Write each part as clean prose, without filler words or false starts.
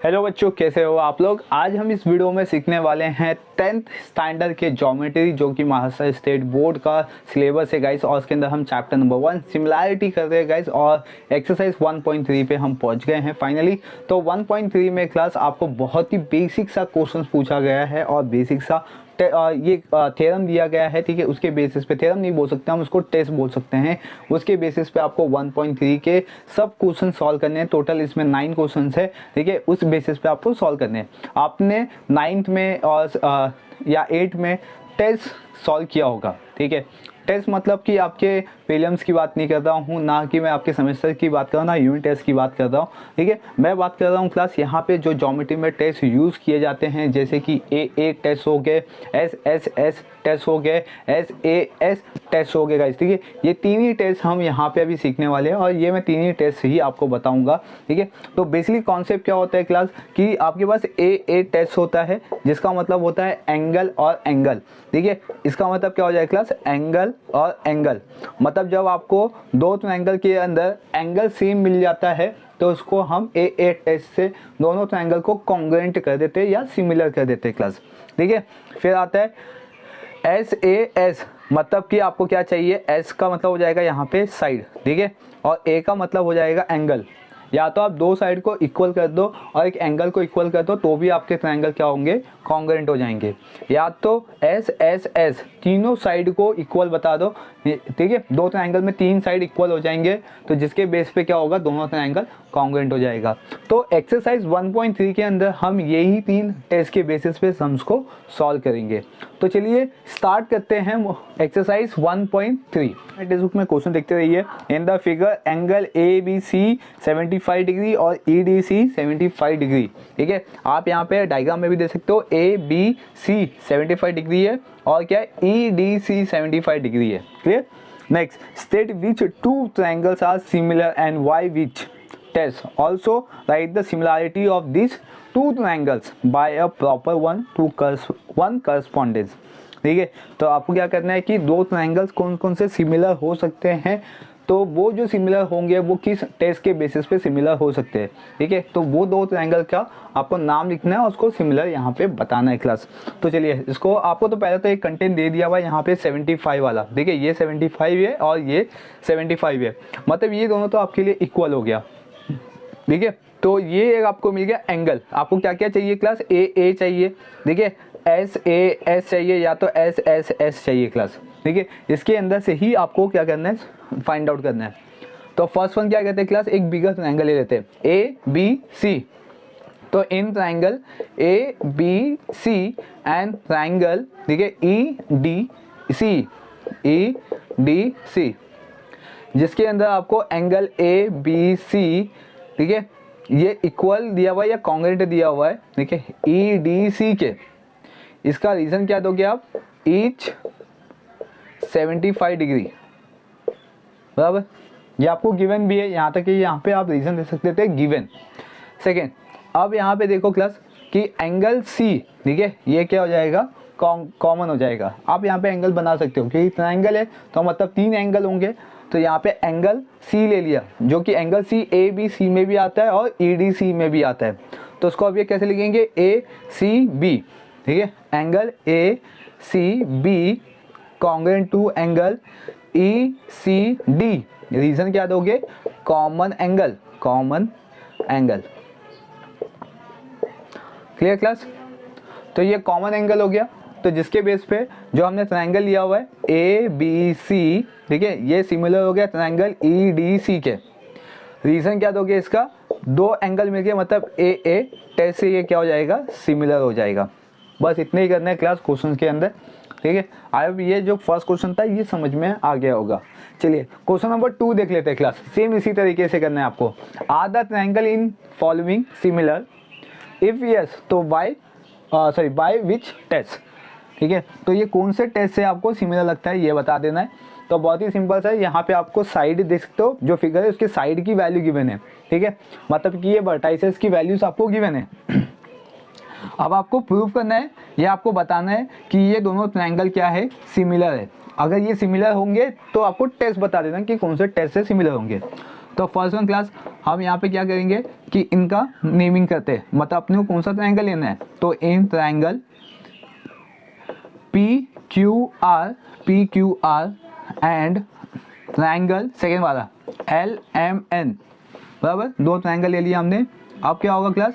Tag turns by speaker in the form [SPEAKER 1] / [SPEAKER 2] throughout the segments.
[SPEAKER 1] Hello बच्चों, कैसे हो आप लोग। आज हम इस वीडियो में सीखने वाले हैं 10th स्टैंडर्ड के ज्योमेट्री जो कि महाराष्ट्र स्टेट बोर्ड का सिलेबस है गाइस। और उसके अंदर हम चैप्टर नंबर 1 सिमिलैरिटी कर रहे हैं गाइस और एक्सरसाइज 1.3 पे हम पहुंच गए हैं फाइनली। तो 1.3 में क्लास आपको बहुत ही बेसिक सा क्वेश्चन पूछा गया है और बेसिक सा ये थ्योरम दिया गया है, ठीक है। उसके बेसिस पे, थ्योरम नहीं बोल सकते हम उसको, टेस्ट बोल सकते हैं। उसके बेसिस पे आपको 1.3 के सब क्वेश्चन सॉल्व करने हैं। टोटल इसमें 9 क्वेश्चन है, ठीक है। उस बेसिस पे आपको सॉल्व करने हैं। आपने 9th में और या 8 में टेस्ट सॉल्व किया होगा, ठीक है। टेस्ट मतलब कि आपके प्रीलिम्स की बात नहीं कर रहा हूँ, ना कि मैं आपके सेमेस्टर की बात कर रहा हूँ, ना यूनिट टेस्ट की बात कर रहा हूँ, ठीक है। मैं बात कर रहा हूँ क्लास यहाँ पे जो ज्योमेट्री में टेस्ट यूज़ किए जाते हैं, जैसे कि ए टेस्ट हो गए, एस टेस्ट हो गए, एस टेस्ट हो गए गाइस, ठीक है। ये तीन ही टेस्ट हम यहाँ पे अभी सीखने वाले हैं और ये मैं तीन ही टेस्ट ही आपको बताऊँगा, ठीक है। तो बेसिकली कॉन्सेप्ट क्या होता है क्लास कि आपके पास ए टेस्ट होता है, जिसका मतलब होता है एंगल और एंगल, ठीक है। इसका मतलब क्या हो जाए क्लास, एंगल और एंगल। मतलब जब आपको दो ट्रायंगल के अंदर एंगल सेम मिल जाता है तो उसको हम ए टेस्ट से दोनों ट्रायंगल को कॉन्ग्रुएंट कर देते हैं या सिमिलर कर देते हैं क्लास, ठीक है। फिर आता है एस, मतलब कि आपको क्या चाहिए, एस का मतलब हो जाएगा यहाँ पे साइड, ठीक है। और ए का मतलब हो जाएगा एंगल। या तो आप दो साइड को इक्वल कर दो और एक एंगल को इक्वल कर दो तो भी आपके ट्रायंगल क्या होंगे, कॉन्ग्रुएंट हो जाएंगे। या तो एस तीनों साइड को इक्वल बता दो, ठीक है। दो ट्रायंगल में तीन साइड इक्वल हो जाएंगे तो जिसके बेस पे क्या होगा, दोनों ट्रायंगल कॉन्ग्रुएंट हो जाएगा। तो एक्सरसाइज 1.3 के अंदर हम यही तीन टेस्ट के बेसिस पे सम्स को सॉल्व करेंगे। तो चलिए स्टार्ट करते हैं एक्सरसाइज 1.3। टेक्स्ट बुक में क्वेश्चन देखते रहिए। In the figure angle A B C 75 degree और ई डी सी 75 डिग्री, ठीक है। आप यहाँ पे डायग्राम में भी देख सकते हो, ए बी सी 75 डिग्री है और क्या है, ई डी सी 75 डिग्री है, clear. Next, state which two triangles are similar and why which test. Also write the similarity of this two triangles by a proper one correspondence, ठीक है। तो आपको क्या करना है कि दो ट्रायंगल्स कौन कौन से सिमिलर हो सकते हैं, तो वो जो सिमिलर होंगे वो किस टेस्ट के बेसिस पे सिमिलर हो सकते हैं, ठीक है। तो वो दो ट्रायंगल का आपको नाम लिखना है और उसको सिमिलर यहाँ पे बताना है क्लास। तो चलिए, इसको आपको तो पहले तो एक कंटेंट दे दिया हुआ है यहाँ पे 75 वाला, ठीक है। ये 75 है और ये 75 है, मतलब ये दोनों तो आपके लिए इक्वल हो गया, ठीक है। तो ये एक आपको मिल गया एंगल। आपको क्या क्या चाहिए क्लास, ए चाहिए, ठीक है, एस चाहिए, या तो एस चाहिए क्लास, ठीक है। इसके अंदर से ही आपको क्या करना है, फाइंड आउट करना है। तो फर्स्ट वन क्या कहते हैं क्लास, एक बिगर ट्रायंगल ले लेते हैं, ए बी सी। तो in triangle A B C and triangle, ठीक है, ई डी सी, जिसके अंदर आपको एंगल ए बी सी, ठीक है, ये इक्वल दिया हुआ है या कॉन्ग्रुएंट दिया हुआ है, ठीक है, ई डी सी के। इसका रीजन क्या दोगे आप, ईच 75 डिग्री, बराबर। ये आपको गिवन भी है, यहाँ तक कि यहाँ पे आप रीजन दे सकते थे गिवन। सेकेंड, अब यहाँ पे देखो क्लास कि एंगल सी, ठीक है, ये क्या हो जाएगा, कॉमन हो जाएगा। आप यहाँ पे एंगल बना सकते हो क्योंकि ट्रायंगल है तो मतलब तीन एंगल होंगे। तो यहाँ पे एंगल सी ले लिया, जो कि एंगल सी ए बी सी में भी आता है और ई डी सी में भी आता है। तो उसको अब ये कैसे लिखेंगे, ए सी बी, ठीक है, angle A C B congruent to angle E C D. Reason क्या दोगे, कॉमन एंगल, क्लियर क्लास। तो ये कॉमन एंगल हो गया। तो जिसके बेस पे जो हमने ट्रायंगल लिया हुआ है ए बी सी, ठीक है, ये सिमिलर हो गया ट्रायंगल ई डी सी के। रीजन क्या दोगे इसका, दो एंगल मिल गए, मतलब ए टेस्ट से ये क्या हो जाएगा, सिमिलर हो जाएगा। बस इतने ही करना है क्लास क्वेश्चन के अंदर, ठीक है। अब ये जो फर्स्ट क्वेश्चन था ये समझ में आ गया होगा। चलिए क्वेश्चन नंबर 2 देख लेते हैं क्लास। सेम इसी तरीके से करना है आपको। Are the triangle in following similar, if yes तो बाय विच टेस्ट, ठीक है। तो ये कौन से टेस्ट से आपको सिमिलर लगता है ये बता देना है। तो बहुत ही सिंपल सा है, यहाँ पे आपको साइड देख सकते हो, जो फिगर है उसके साइड की वैल्यू गिवन है, ठीक है, मतलब कि ये वर्टाइसेस की वैल्यूज आपको गिवन है। अब आपको प्रूव करना है, ये आपको बताना है कि ये दोनों ट्रायंगल क्या है, सिमिलर है। अगर ये सिमिलर होंगे तो आपको टेस्ट बता देना कि कौन से टेस्ट से सिमिलर होंगे। तो फर्स्ट वन क्लास हम यहाँ पे क्या करेंगे कि इनका नेमिंग करते हैं, मतलब अपने को कौन सा ट्रायंगल लेना है। तो in triangle P Q R and triangle second वाला LMN, बराबर, दो ट्रायंगल ले लिया हमने। अब क्या होगा क्लास,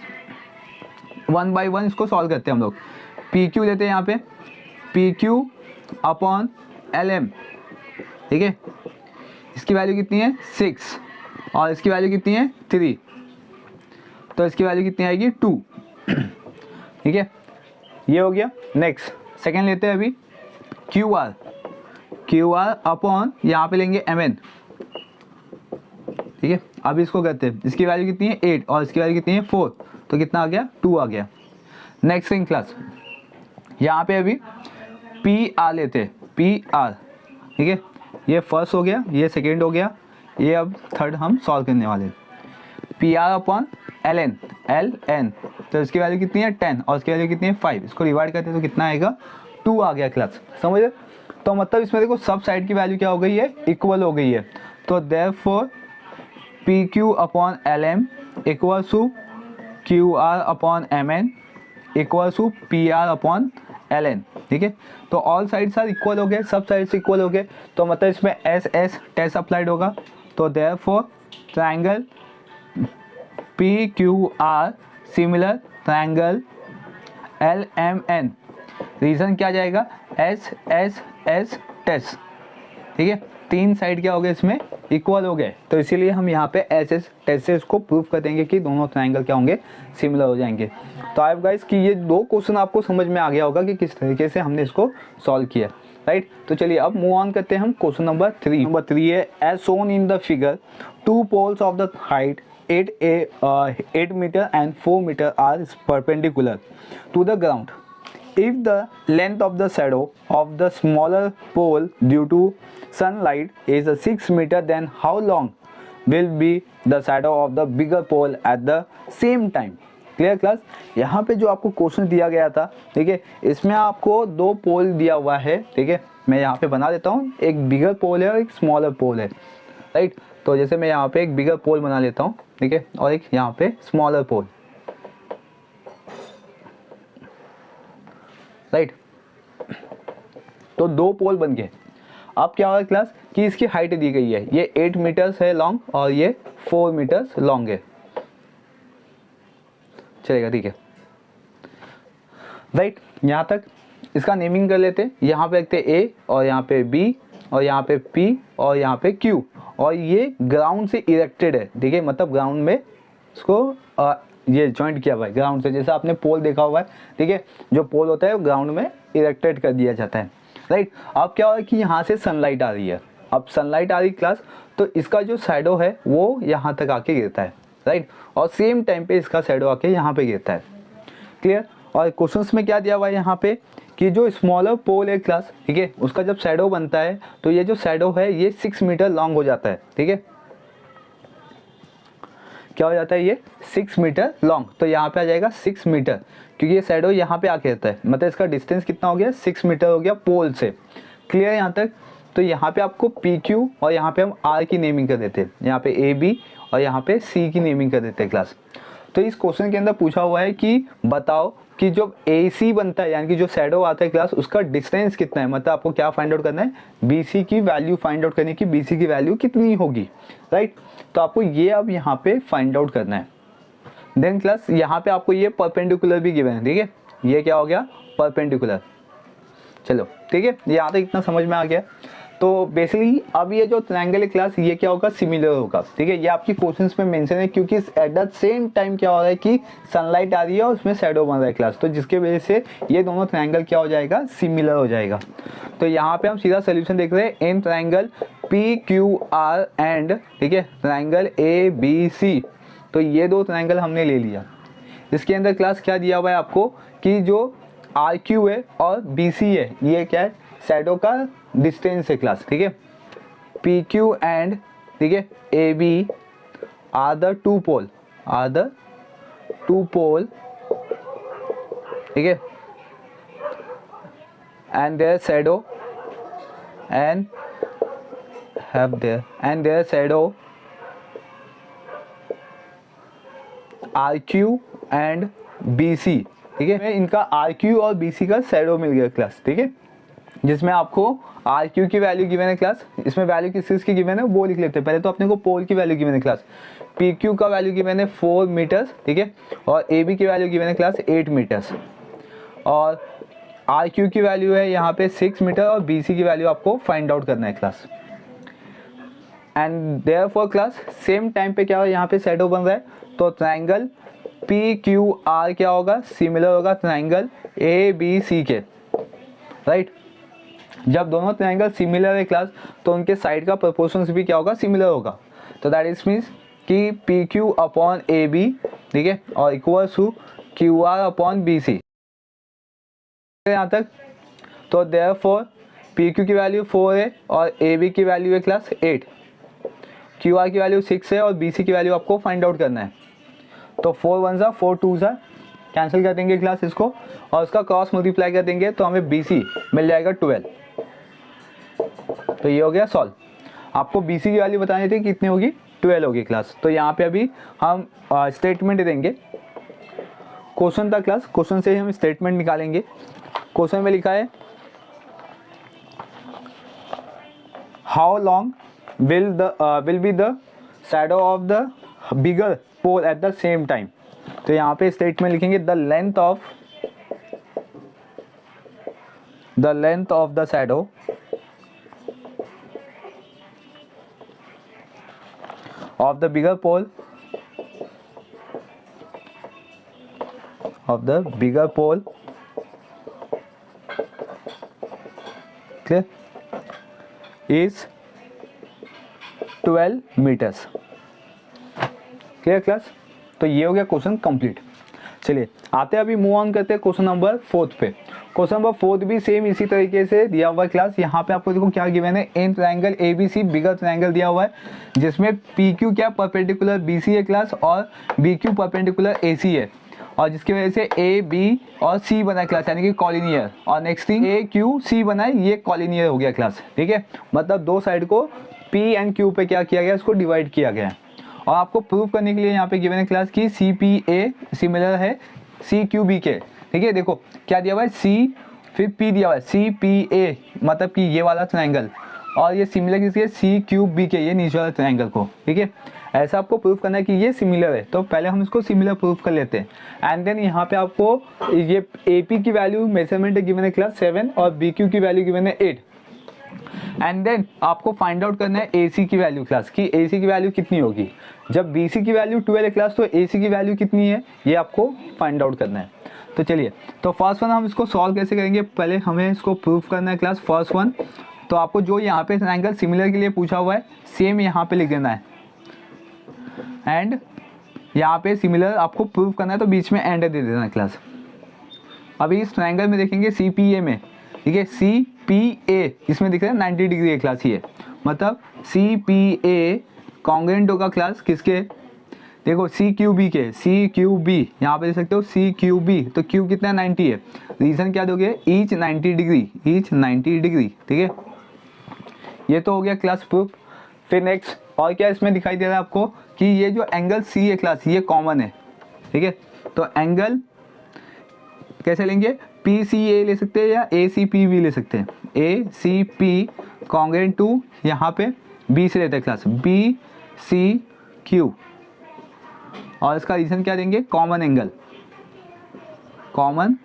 [SPEAKER 1] वन बाय वन इसको सॉल्व करते हैं हम लोग। पी क्यू लेते हैं यहाँ पे, पी क्यू अपॉन LM, ठीक है। इसकी वैल्यू कितनी है 6 और इसकी वैल्यू कितनी है 3, तो इसकी वैल्यू कितनी आएगी 2, ठीक है। ये हो गया। नेक्स्ट सेकेंड लेते हैं अभी क्यू आर अपॉन यहाँ पे लेंगे MN, ठीक है। अब इसको करते हैं, इसकी वैल्यू कितनी है 8 और इसकी वैल्यू कितनी है 4, तो कितना आ गया 2 आ गया। नेक्स्ट थिंग क्लास, यहाँ पे अभी PR लेते हैं, PR, ठीक है। ये फर्स्ट हो गया, ये सेकेंड हो गया, ये अब थर्ड हम सॉल्व करने वाले हैं। PR अपॉन LN, तो इसकी वैल्यू कितनी है 10 और इसकी वैल्यू कितनी है 5, इसको डिवाइड करते हैं तो कितना आएगा 2 आ गया क्लास, समझ। तो मतलब इसमें देखो सब साइड की वैल्यू क्या हो गई है, इक्वल हो गई है। तो therefore PQ upon LM equals to QR upon MN equals to PR upon LN, ठीक है। तो ऑल साइड्स आर इक्वल हो गए, सब साइड्स इक्वल हो गए, तो मतलब इसमें SS टेस्ट अप्लाइड होगा। तो therefore triangle PQR similar triangle LMN, reason क्या जाएगा SSS टेस्ट, ठीक है। तीन साइड क्या हो गए इसमें इक्वल हो गए, तो इसीलिए हम यहाँ पे SS टेस्ट से इसको प्रूव कर देंगे कि दोनों ट्रायंगल क्या होंगे, सिमिलर हो जाएंगे। तो आई गाइस कि ये दो क्वेश्चन आपको समझ में आ गया होगा कि किस तरीके से हमने इसको सॉल्व किया, राइट। तो चलिए अब मूव ऑन करते हैं हम क्वेश्चन नंबर 3। नंबर 3 है as shown in the figure 2 poles of the height 8 meter and 4 meter are perpendicular to the ground. If the length of the shadow of the smaller pole due to sunlight is 6 meter, then how long will be the shadow of the bigger pole at the same time? Clear class. यहाँ पे जो आपको question दिया गया था, ठीक है, इसमें आपको दो पोल दिया हुआ है, ठीक है। मैं यहाँ पे बना देता हूँ, एक बिगर पोल है और एक स्मॉलर पोल है, राइट। तो जैसे मैं यहाँ पे एक बिगर पोल बना लेता हूँ, ठीक है, और एक यहाँ पे स्मॉलर पोल, राइट। तो दो पोल बन गए। अब क्या होगा क्लास कि इसकी हाइट दी गई है, ये 8 मीटर्स है लॉन्ग और ये 4 मीटर्स लॉन्ग है, चलेगा, ठीक है, राइट। यहाँ तक इसका नेमिंग कर लेते हैं। यहाँ पे रखते A और यहाँ पे B और यहाँ पे P और यहाँ पे Q, और ये ग्राउंड से इरेक्टेड है, ठीक है, मतलब ग्राउंड में इसको ये जॉइंट किया हुआ है ग्राउंड से, जैसा आपने पोल देखा हुआ है, ठीक है। जो पोल होता है वो ग्राउंड में इरेक्टेड कर दिया जाता है, राइट। अब क्या हुआ कि यहाँ से सनलाइट आ रही है, अब सनलाइट आ रही क्लास, तो इसका जो शैडो है वो यहाँ तक आके गिरता है, राइट, और सेम टाइम पे इसका शैडो आके यहाँ पे गिरता है, क्लियर। और क्वेश्चंस में क्या दिया हुआ है यहाँ पे कि जो स्मॉलर पोल है क्लास, ठीक है, उसका जब शैडो बनता है तो ये जो शैडो है ये 6 मीटर लॉन्ग हो जाता है, ठीक है। क्या हो जाता है ये 6 मीटर लॉन्ग, तो यहाँ पे आ जाएगा 6 मीटर, क्योंकि ये शैडो यहाँ पे आके रहता है, मतलब इसका डिस्टेंस कितना हो गया 6 मीटर हो गया पोल से, क्लियर यहाँ तक। तो यहाँ पे आपको PQ और यहाँ पे हम R की नेमिंग कर देते हैं, यहाँ पे AB और यहाँ पे C की नेमिंग कर देते हैं क्लास। तो इस क्वेश्चन के अंदर पूछा हुआ है कि बताओ कि जब AC बनता है, यानी कि जो शैडो आता है क्लास, उसका डिस्टेंस कितना है, मतलब आपको क्या फाइंड आउट करना है, BC की वैल्यू फाइंड आउट करनी, कि BC की वैल्यू कितनी होगी, राइट। तो आपको ये अब यहाँ पे फाइंड आउट करना है। देन क्लास यहाँ पे आपको ये परपेंडिकुलर भी गिवन है, ठीक है, ये क्या हो गया परपेंडिकुलर, चलो ठीक है, यहाँ तक इतना समझ में आ गया। तो बेसिकली अब ये जो ट्रायंगल है क्लास, ये क्या होगा सिमिलर होगा, ठीक है, ये आपकी क्वेश्चंस में मेंशन है, क्योंकि एट द सेम टाइम क्या हो रहा है कि सनलाइट आ रही है और उसमें शैडो बन रहा है क्लास, तो जिसके वजह से ये दोनों ट्रायंगल क्या हो जाएगा सिमिलर हो जाएगा। तो यहाँ पे हम सीधा सोल्यूशन देख रहे हैं इन ट्रायंगल PQR एंड, ठीक है, ट्रायंगल ABC। तो ये दो ट्रायंगल हमने ले लिया। इसके अंदर क्लास क्या दिया हुआ है आपको कि जो RQ है और BC है, ये क्या है शैडो का डिस्टेंस है क्लास, ठीक है। PQ एंड, ठीक है, AB are the two pole, ठीक है, and their shadow and have their and their shadow R Q and B C, ठीक है। इनका आर क्यू और बी सी का शैडो मिल गया क्लास, ठीक है, जिसमें आपको आर क्यू की वैल्यू गिवन है क्लास, इसमें वैल्यू किस चीज़ की गिवन है वो लिख लेते हैं। पहले तो अपने को पोल की वैल्यू गिवन है क्लास, पी क्यू का वैल्यू गिवन है 4 मीटर्स, ठीक है, और ए बी की वैल्यू गिवन है क्लास 8 मीटर्स, और आर क्यू की वैल्यू है यहाँ पे 6 मीटर, और बी सी की वैल्यू आपको फाइंड आउट करना है class. And therefore class same time पे क्या हो, यहाँ पे शैडो बन रहा है, तो ट्राइंगल पी क्यू आर क्या होगा, सिमिलर होगा ट्राइंगल ए बी सी के, राइट। जब दोनों ट्राइंगल सिमिलर है क्लास, तो उनके साइड का प्रोपोर्शंस भी क्या होगा, सिमिलर होगा। तो दैट इज मीन्स कि P Q upon A B, ठीक है, और equals to Q R upon B C, यहाँ तक। तो देयरफॉर पी क्यू की वैल्यू 4 है और ए बी की वैल्यू है क्लास 8, क्यू आर की वैल्यू 6 है और बी सी की वैल्यू आपको फाइंड आउट करना है। तो 4 1 ज़ा 4 2 ज़ा कैंसिल कर देंगे क्लास इसको, और उसका क्रॉस मल्टीप्लाई कर देंगे तो हमें बी सी मिल जाएगा 12। तो ये हो गया सॉल्व। आपको बी सी की वैल्यू बतानी थी कितनी होगी, 12 होगी क्लास। तो यहाँ पे अभी हम स्टेटमेंट देंगे। क्वेश्चन था क्लास, क्वेश्चन से ही हम स्टेटमेंट निकालेंगे। क्वेश्चन में लिखा है how long will be the shadow of the bigger pole at the same time. तो यहाँ पे स्टेटमेंट लिखेंगे the length of the shadow of the bigger pole clear is 12 meters। Clear class. तो ये हो गया क्वेश्चन कंप्लीट। चलिए आते हैं अभी मूव ऑन करते हैं क्वेश्चन नंबर 4 पे। क्वेश्चन नंबर 4 भी सेम इसी तरीके से दिया हुआ है क्लास। यहाँ पे आपको देखो क्या गिवन है, in triangle A B C bigger triangle दिया हुआ है, जिसमें पी क्यू क्या परपेंडिकुलर बी सी है क्लास, और B Q perpendicular A C है, और जिसकी वजह से ए बी और सी बना है क्लास, यानी कि कॉलिनियर। और नेक्स्ट थिंग ए क्यू सी बना है, ये कॉलिनियर हो गया क्लास, ठीक है। मतलब दो साइड को पी एंड क्यू पे क्या किया गया, इसको डिवाइड किया गया है। और आपको प्रूव करने के लिए यहाँ पे गिवन है क्लास की सी पी ए सिमिलर है सी क्यू बी के, ठीक है। देखो क्या दिया हुआ है, सी फिर पी दिया हुआ है, सी पी ए मतलब कि ये वाला ट्रायंगल, और ये सिमिलर किसके, सी क्यू बी के, ये नीचे वाला ट्रायंगल को, ठीक है। ऐसा आपको प्रूव करना है कि ये सिमिलर है, तो पहले हम इसको सिमिलर प्रूव कर लेते हैं। एंड देन यहाँ पे आपको ये ए पी की वैल्यू मेजरमेंट गिवन है क्लास 7 और बी क्यू की वैल्यू गिवन है 8। एंड देन आपको फाइंड आउट करना है ए सी की वैल्यू क्लास की, ए सी की वैल्यू कितनी होगी। जब बी सी की वैल्यू 12 है क्लास, तो ए सी की वैल्यू कितनी है ये आपको फाइंड आउट करना है। तो चलिए, तो फर्स्ट वन हम इसको सॉल्व कैसे करेंगे, पहले हमें इसको प्रूव करना है क्लास। फर्स्ट वन तो आपको जो यहाँ पे ट्रायंगल सिमिलर के लिए पूछा हुआ है, सेम यहाँ पे लिख देना है, एंड यहाँ पे सिमिलर आपको प्रूव करना है, तो बीच में एंड दे देना है क्लास। अभी इस ट्रायंगल में देखेंगे सी पी ए में, ठीक है, सी पी ए इसमें दिख रहा है 90 डिग्री है क्लास, ये मतलब सी पी ए कॉन्ग्रुएंट होगा क्लास किसके, देखो सी क्यू बी के, सी क्यू बी यहाँ पे देख सकते हो सी क्यू बी, तो क्यू कितना 90 है, रीजन क्या दोगे, ईच 90 डिग्री, ईच 90 डिग्री, ठीक है। ये तो हो गया क्लास प्रूफ। फिर नेक्स्ट और क्या इसमें दिखाई दे रहा है आपको कि ये जो एंगल सी है क्लास, ये कॉमन है, ठीक है। तो एंगल कैसे लेंगे, पी सी ए ले सकते हैं या ए सी पी भी ले सकते हैं, ए सी पी कॉन्ग्रुएंट टू यहाँ पे बी से लेते हैं क्लास, बी सी क्यू, और इसका रीजन क्या देंगे, कॉमन एंगल, कॉमन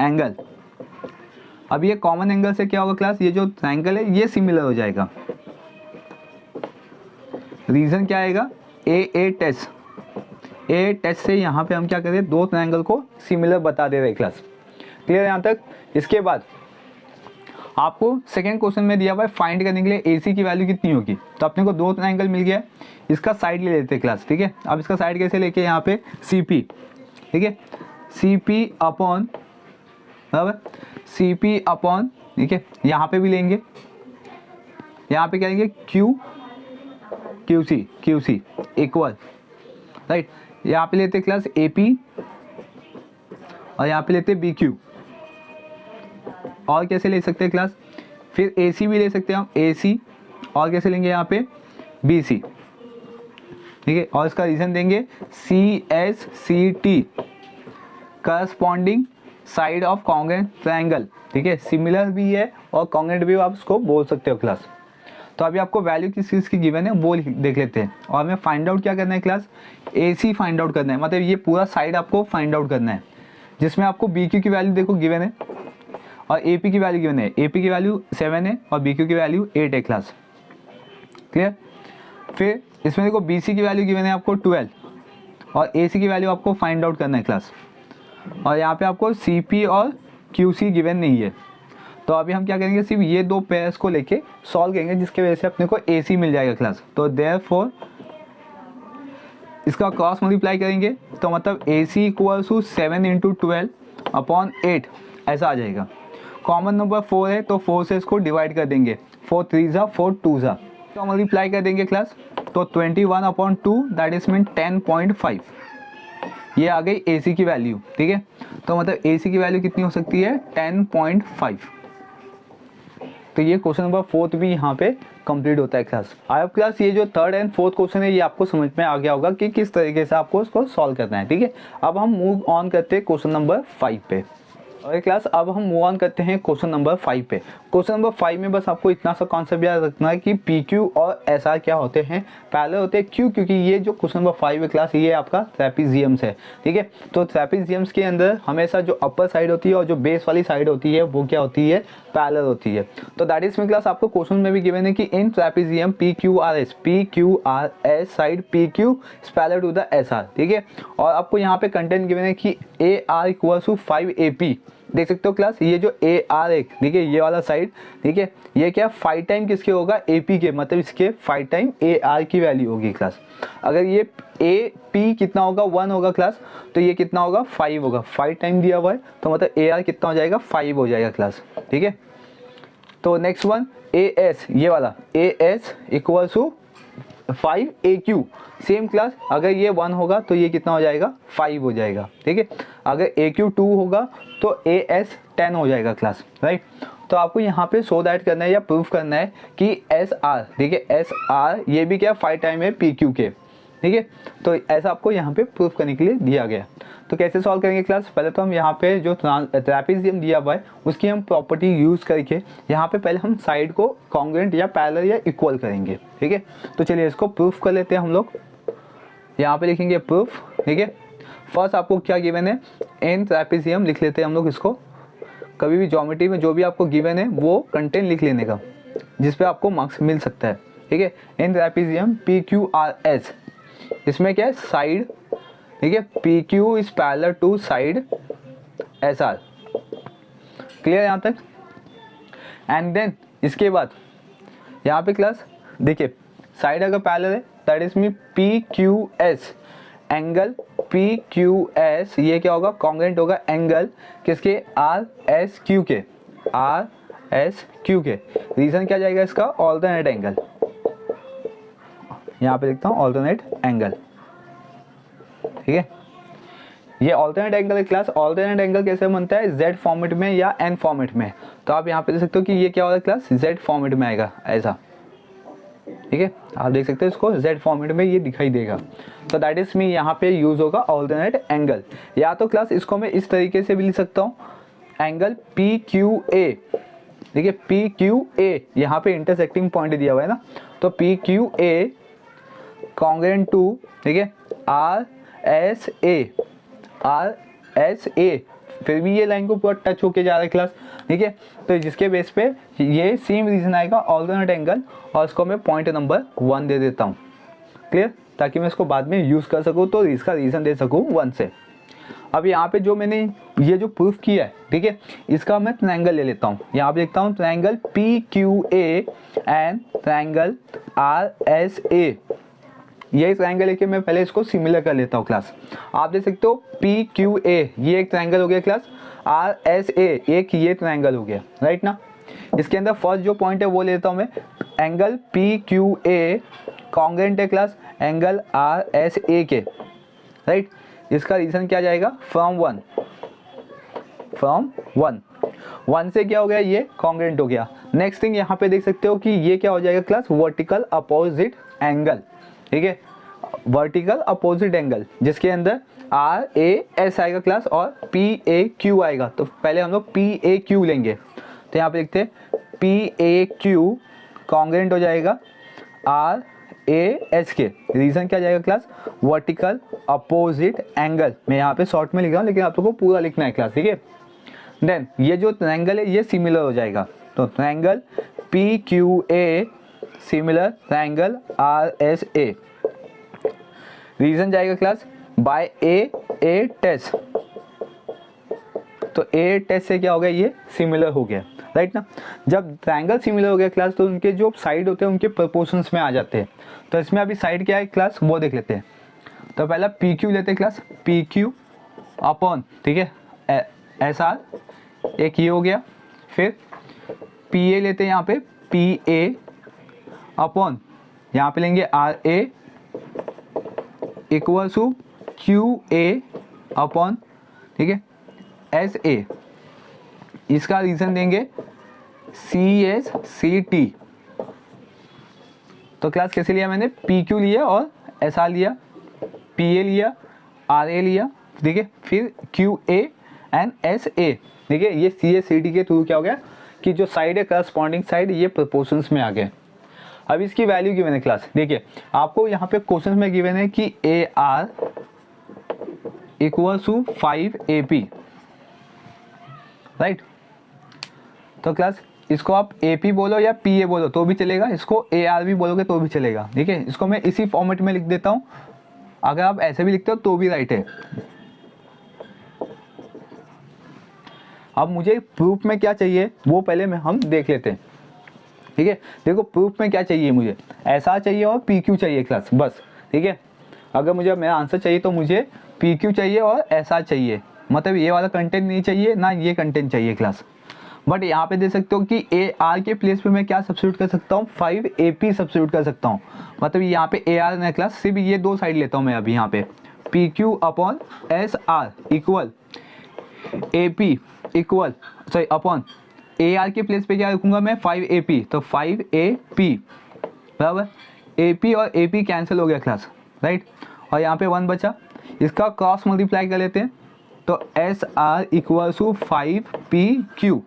[SPEAKER 1] एंगल। अब ये कॉमन एंगल से क्या होगा क्लास, ये जो ट्रायंगल है ये सिमिलर हो जाएगा। रीजन क्या आएगा, ए टेस्ट से यहाँ पे हम क्या कर रहे हैं, दो ट्रायंगल को सिमिलर बता दे रहे हैं क्लास। क्लियर यहाँ तक। इसके बाद आपको सेकेंड क्वेश्चन में दिया हुआ है फाइंड करने के लिए ए सी की वैल्यू कितनी होगी। तो अपने को दो ट्रायंगल मिल गया, इसका साइड ले लेते हैं क्लास, ठीक है। अब इसका साइड कैसे लेके, यहाँ पे सी पी, ठीक है, सी पी अपॉन, बराबर सी पी अपॉन, ठीक है, यहाँ पे भी लेंगे, यहाँ पे क्या लेंगे, क्यू सी इक्वल, राइट। यहाँ पे लेते क्लास ए पी और यहाँ पे लेते बी क्यू, और कैसे ले सकते हैं क्लास, फिर ए सी भी ले सकते हैं हम, ए सी, और कैसे लेंगे यहाँ पे बी सी, ठीक है, और इसका रीजन देंगे CSCT corresponding side of congruent triangle. ठीक है, सिमिलर भी है और कॉन्ग्रेंट भी आप उसको बोल सकते हो क्लास। तो अभी आपको वैल्यू किस चीज़ की गिवन है वो देख लेते हैं, और हमें फाइंड आउट क्या करना है क्लास, AC फाइंड आउट करना है, मतलब ये पूरा साइड आपको फाइंड आउट करना है, जिसमें आपको BQ की वैल्यू देखो गिवन है और AP की वैल्यू गिवन है। AP की वैल्यू 7 है और BQ की वैल्यू 8 है क्लास। क्लियर। फिर इसमें देखो BC की वैल्यू गिवन है आपको 12 और AC की वैल्यू आपको फाइंड आउट करना है क्लास, और यहाँ पे आपको CP और QC गिवन नहीं है। तो अभी हम क्या करेंगे, सिर्फ ये दो पेयर्स को लेके सॉल्व करेंगे, जिसके वजह से अपने को AC मिल जाएगा क्लास। तो देयरफॉर इसका क्रॉस मल्टीप्लाई करेंगे तो मतलब AC इक्वल टू 7 × 12 अपॉन 8 ऐसा आ जाएगा। कॉमन नंबर 4 है तो 4 से इसको डिवाइड कर देंगे, 4 3 ज़ा 4 2 ज़ा, तो मल्टीप्लाई कर देंगे क्लास, तो 21/2 दैट इज मीन 10.5, ये आ गई AC की वैल्यू। ठीक है, तो मतलब AC की वैल्यू कितनी हो सकती है, 10.5। तो ये क्वेश्चन नंबर 4 भी यहाँ पे कंप्लीट होता है क्लास। आई होप क्लास ये जो थर्ड एंड फोर्थ क्वेश्चन है ये आपको समझ में आ गया होगा कि किस तरीके से आपको इसको सॉल्व करना है। ठीक है, अब हम मूव ऑन करते हैं क्वेश्चन नंबर 5 पे। और क्लास अब हम मूव ऑन करते हैं क्वेश्चन नंबर 5 पे। क्वेश्चन नंबर 5 में बस आपको इतना सा कॉन्सेप्ट याद रखना है कि PQ और SR क्या होते हैं, पैरेलल होते हैं। क्यों? क्योंकि ये जो क्वेश्चन नंबर 5 है क्लास, ये आपका ट्रेपेजियम्स है। ठीक है, तो ट्रेपेजियम्स के अंदर हमेशा जो अपर साइड होती है और जो बेस वाली साइड होती है वो क्या होती है, पैरेलल होती है। तो दैट इज में क्लास आपको क्वेश्चन में भी गिवन है कि in trapezium PQRS side PQ is parallel to the SR। ठीक है, और आपको यहाँ पे कंटेंट गिवन है कि AR इक्वल टू 5AP। देख सकते हो क्लास, ये जो AR है, ठीक है, ये वाला साइड, ठीक है, ये क्या 5 टाइम किसके होगा, AP के, मतलब इसके 5 टाइम AR की वैल्यू होगी क्लास। अगर ये AP कितना होगा, 1 होगा क्लास, तो ये कितना होगा, 5 होगा। 5 टाइम दिया हुआ है तो मतलब AR कितना हो जाएगा, 5 हो जाएगा क्लास। ठीक है, तो नेक्स्ट वन AS, ये वाला AS equal to 5AQ, same class, अगर ये 1 होगा तो ये कितना हो जाएगा, 5 हो जाएगा। ठीक है, अगर AQ 2 होगा तो AS 10 हो जाएगा क्लास, राइट। तो आपको यहाँ पे शो दैट करना है या प्रूफ करना है कि SR, ठीक है, SR ये भी क्या 5 टाइम है PQ के। ठीक है, तो ऐसा आपको यहाँ पे प्रूफ करने के लिए दिया गया। तो कैसे सॉल्व करेंगे क्लास, पहले तो हम यहाँ पे जो ट्रेपेजियम दिया हुआ है उसकी हम प्रॉपर्टी यूज़ करके यहाँ पे पहले हम साइड को कॉन्ग्रुएंट या पैरेलल या इक्वल करेंगे। ठीक है, तो चलिए इसको प्रूफ कर लेते हैं हम लोग। यहाँ पे लिखेंगे प्रूफ। ठीक है, फर्स्ट आपको क्या गिवन है, इन ट्रेपेजियम लिख लेते हैं हम लोग इसको। कभी भी ज्योमेट्री में जो भी आपको गिवन है वो कंटेंट लिख लेने का, जिस पे आपको मार्क्स मिल सकता है। ठीक है, इन ट्रेपेजियम PQRS, इसमें क्या है, साइड, ठीक है, PQ is parallel to side SR। Clear यहाँ तक। एंड देन इसके बाद यहाँ पे क्लास देखिए, साइड अगर पैरेलल है that is mean PQS, angle PQS ये क्या होगा, कॉन्ग्रुएंट होगा एंगल किसके, RSQ के, RSQ के। रीजन क्या जाएगा इसका, ऑल्टरनेट एंगल, यहाँ पे लिखता हूँ ऑल्टरनेट एंगल। ठीक है, ये ऑल्टरनेट एंगल है क्लास। ऑल्टरनेट एंगल कैसे बनता है, Z फॉर्मेट में या N फॉर्मेट में। तो आप यहाँ पे देख सकते हो कि ये क्या होगा क्लास, Z फॉर्मेट में आएगा ऐसा। ठीक है, आप देख सकते हो इसको Z फॉर्मेट में ये दिखाई देगा। तो दैट इज मीन यहाँ पे यूज होगा ऑल्टरनेट एंगल। या तो क्लास इसको मैं इस तरीके से भी लिख सकता हूँ, एंगल PQA। ठीक है, PQA यहाँ पे इंटरसेक्टिंग पॉइंट दिया हुआ है ना, तो PQA कॉन्ग्रुएंट टू, ठीक है, RSA, फिर भी ये लाइन को पूरा टच होके जा रहा है क्लास। ठीक है, तो जिसके बेस पे ये सेम रीजन आएगा ऑल्टरनेट एंगल, और इसको मैं पॉइंट नंबर 1 दे देता हूँ। क्लियर, ताकि मैं इसको बाद में यूज़ कर सकूँ, तो इसका रीजन दे सकूँ 1 से। अब यहाँ पे जो मैंने ये जो प्रूफ किया है, ठीक है, इसका मैं ट्रायंगल ले लेता हूँ। यहाँ पे लिखता हूँ triangle PQA and triangle RSA। ये ट्रायंगल लेके मैं पहले इसको सिमिलर कर लेता हूँ क्लास। आप देख सकते हो PQA ये एक ट्रायंगल हो गया क्लास, RSA एक ये ट्रायंगल हो गया, राइट ना। इसके अंदर फर्स्ट जो पॉइंट है वो लेता हूँ मैं, एंगल PQA कॉन्ग्रुएंट है क्लास एंगल RSA के, राइट। इसका रीजन क्या जाएगा, फ्रॉम 1 से क्या हो गया, ये कॉन्ग्रुएंट हो गया। नेक्स्ट थिंग यहाँ पे देख सकते हो कि ये क्या हो जाएगा क्लास, वर्टिकल अपोजिट एंगल। ठीक है, वर्टिकल अपोजिट एंगल, जिसके अंदर RAS आएगा क्लास और PAQ आएगा। तो पहले हम लोग PAQ लेंगे, तो यहाँ पे लिखते हैं PAQ कॉन्ग्रेंट हो जाएगा RAS के। रीज़न क्या जाएगा क्लास? Vertical opposite angle. मैं यहाँ पे शॉर्ट में लिख रहा हूँ, लेकिन आप लोगों को पूरा लिखना है क्लास, ठीक है। देन ये जो ट्रायंगल है ये सिमिलर हो जाएगा, तो triangle PQA similar triangle RSA। Reason जाएगा क्लास बाय A टेस्ट, तो A टेस्ट से क्या हो गया, ये सिमिलर हो गया, राइट ना। जब ट्रायंगल सिमिलर हो गया क्लास, तो उनके जो साइड होते हैं उनके प्रोपोर्शंस में आ जाते हैं। तो इसमें अभी साइड क्या है क्लास, वो देख लेते हैं। तो पहला PQ लेते हैं क्लास, PQ अपॉन, ठीक है, SR, एक ये हो गया। फिर PA लेते हैं यहाँ पे, PA अपॉन, यहाँ पे लेंगे RA equal to QA upon, ठीक है, SA। इसका रीज़न देंगे CSCT। तो क्लास कैसे लिया मैंने, PQ लिया और SR लिया, PA लिया, RA लिया, ठीक है, फिर QA एंड SA, ठीक है। ये CSCT के थ्रू क्या हो गया कि जो साइड है करस्पॉन्डिंग साइड ये प्रोपोर्शंस में आ गए। अब इसकी वैल्यू गिवन है क्लास, देखिए आपको यहाँ पे क्वेश्चन में गिवन है कि AR equal to 5AP, right. तो क्लास इसको आप AP बोलो या PA बोलो तो भी चलेगा, इसको AR भी बोलोगे तो भी चलेगा, ठीक है। इसको मैं इसी फॉर्मेट में लिख देता हूँ, अगर आप ऐसे भी लिखते हो तो भी राइट है। अब मुझे प्रूफ में क्या चाहिए वो पहले में हम देख लेते हैं, ठीक है। देखो प्रूफ में क्या चाहिए, मुझे ऐसा चाहिए और PQ चाहिए क्लास, बस, ठीक है। अगर मुझे मेरा आंसर चाहिए तो मुझे PQ चाहिए और ऐसा चाहिए, मतलब ये वाला कंटेंट नहीं चाहिए ना ये कंटेंट चाहिए क्लास। बट यहाँ पे दे सकते हो कि AR के प्लेस पे मैं क्या सब्स्टिट्यूट कर सकता हूँ, 5AP सब्स्टिट्यूट कर सकता हूँ। मतलब यहाँ पे AR ना क्लास, सिर्फ ये दो साइड लेता हूँ मैं अभी यहाँ पे, PQ upon SR equal AP equal sorry upon AR के प्लेस पे क्या रखूँगा मैं, 5AP, तो 5AP बराबर AP और AP कैंसिल हो गया क्लास, राइट। और यहाँ पे 1 बचा, इसका क्रॉस मल्टीप्लाई कर लेते हैं, तो SR इक्वल टू 5PQ।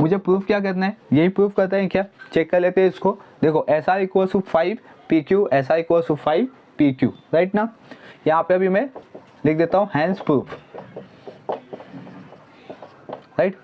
[SPEAKER 1] मुझे प्रूफ क्या करना है, यही प्रूफ करते हैं क्या, चेक कर लेते हैं इसको। देखो SR equal to 5PQ, SR equal to 5PQ, right ना। यहाँ पे अभी मैं लिख देता हूँ हैंस प्रूफ, राइट।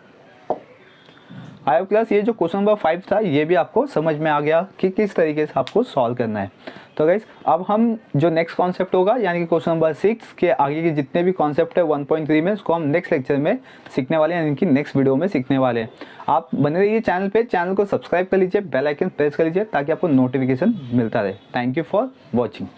[SPEAKER 1] आई क्लास ये जो क्वेश्चन नंबर 5 था ये भी आपको समझ में आ गया कि किस तरीके से आपको सॉल्व करना है। तो गाइस अब हम जो नेक्स्ट कॉन्सेप्ट होगा यानी कि क्वेश्चन नंबर 6 के आगे के जितने भी कॉन्सेप्ट है 1.3 में, उसको हम नेक्स्ट लेक्चर में सीखने वाले हैं, यानी कि नेक्स्ट वीडियो में सीखने वाले हैं। आप बने रहिए चैनल पे, चैनल को सब्सक्राइब कर लीजिए, बेल आइकन प्रेस कर लीजिए ताकि आपको नोटिफिकेशन मिलता रहे। Thank you for watching.